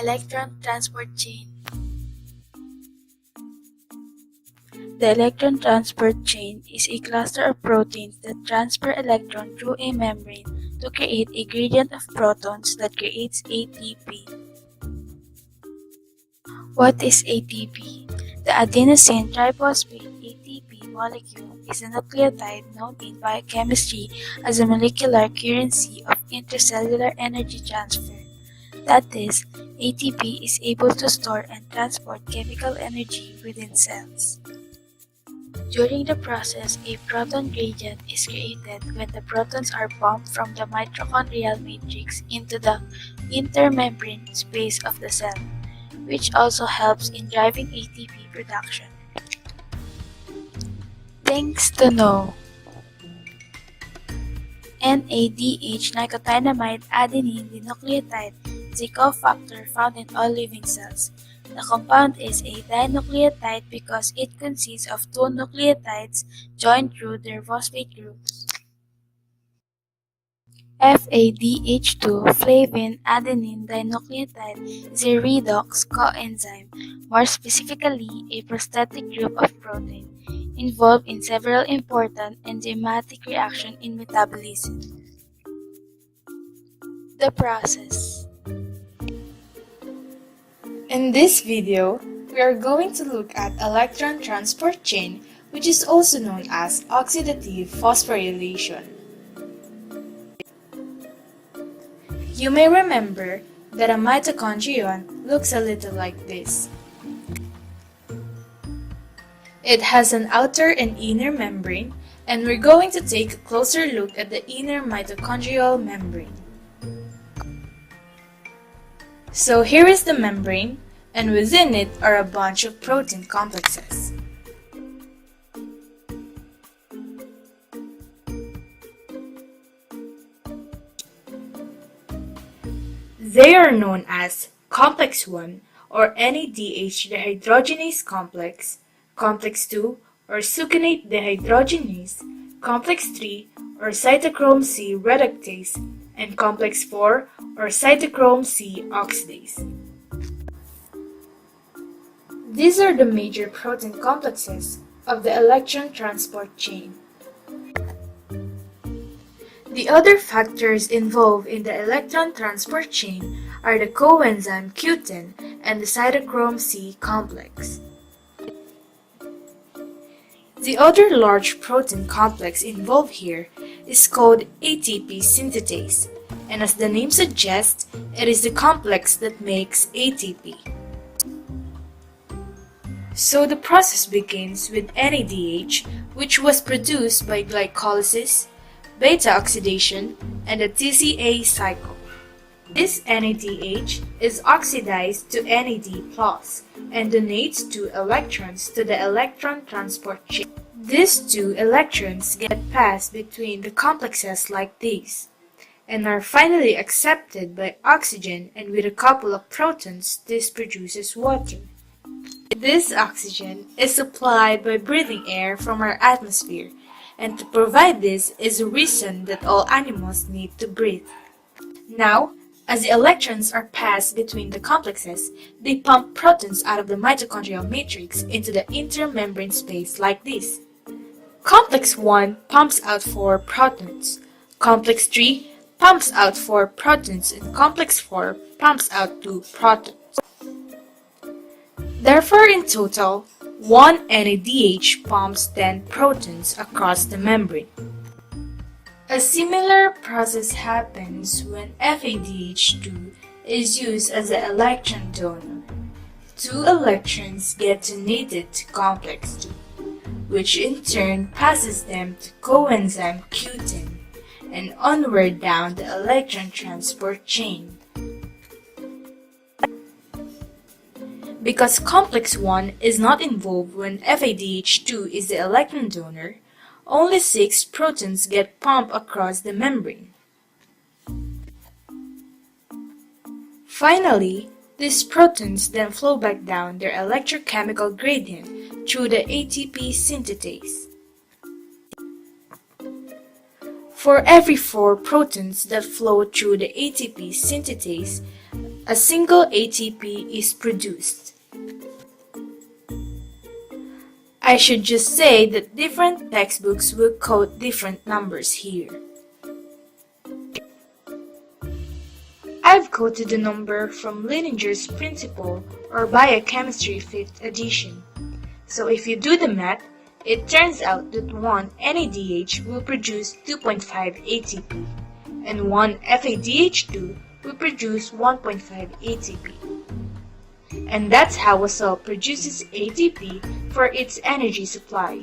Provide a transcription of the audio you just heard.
Electron transport chain. The electron transport chain is a cluster of proteins that transfer electrons through a membrane to create a gradient of protons that creates ATP. What is ATP? The adenosine triphosphate ATP molecule is a nucleotide known in biochemistry as a molecular currency of intracellular energy transfer. That is, ATP is able to store and transport chemical energy within cells. During the process, a proton gradient is created when the protons are pumped from the mitochondrial matrix into the intermembrane space of the cell, which also helps in driving ATP production. Things to know: NADH nicotinamide adenine dinucleotide is a cofactor found in all living cells. The compound is a dinucleotide because it consists of two nucleotides joined through their phosphate groups. FADH2 flavin adenine dinucleotide is a redox coenzyme, more specifically a prosthetic group of protein, involved in several important enzymatic reactions in metabolism. The process. In this video, we are going to look at electron transport chain, which is also known as oxidative phosphorylation. You may remember that a mitochondrion looks a little like this. It has an outer and inner membrane, and we're going to take a closer look at the inner mitochondrial membrane. So here is the membrane, and within it are a bunch of protein complexes. They are known as complex 1 or NADH dehydrogenase complex, complex 2 or succinate dehydrogenase, complex 3 or cytochrome C reductase, and complex 4 or cytochrome C oxidase. These are the major protein complexes of the electron transport chain. The other factors involved in the electron transport chain are the coenzyme Q10 and the cytochrome C complex. The other large protein complex involved here is called ATP synthetase, and as the name suggests, it is the complex that makes ATP. So the process begins with NADH, which was produced by glycolysis, beta oxidation, and the TCA cycle. This NADH is oxidized to NAD+ and donates 2 electrons to the electron transport chain. These 2 electrons get passed between the complexes like these, and are finally accepted by oxygen, and with a couple of protons, this produces water. This oxygen is supplied by breathing air from our atmosphere, and to provide this is a reason that all animals need to breathe. Now, as the electrons are passed between the complexes, they pump protons out of the mitochondrial matrix into the intermembrane space like this. Complex 1 pumps out 4 protons, complex 3 pumps out 4 protons, and complex 4 pumps out 2 protons. Therefore, in total, 1 NADH pumps 10 protons across the membrane. A similar process happens when FADH2 is used as an electron donor. 2 electrons get donated to complex 2, which in turn passes them to coenzyme Q10 and onward down the electron transport chain. Because complex 1 is not involved when FADH2 is the electron donor, only 6 protons get pumped across the membrane. Finally, these protons then flow back down their electrochemical gradient through the ATP synthetase. For every 4 protons that flow through the ATP synthetase, a single ATP is produced. I should just say that different textbooks will quote different numbers here. I've quoted the number from Lininger's Principle or Biochemistry 5th edition. So if you do the math, it turns out that one NADH will produce 2.5 ATP and one FADH2 will produce 1.5 ATP. And that's how a cell produces ATP for its energy supply.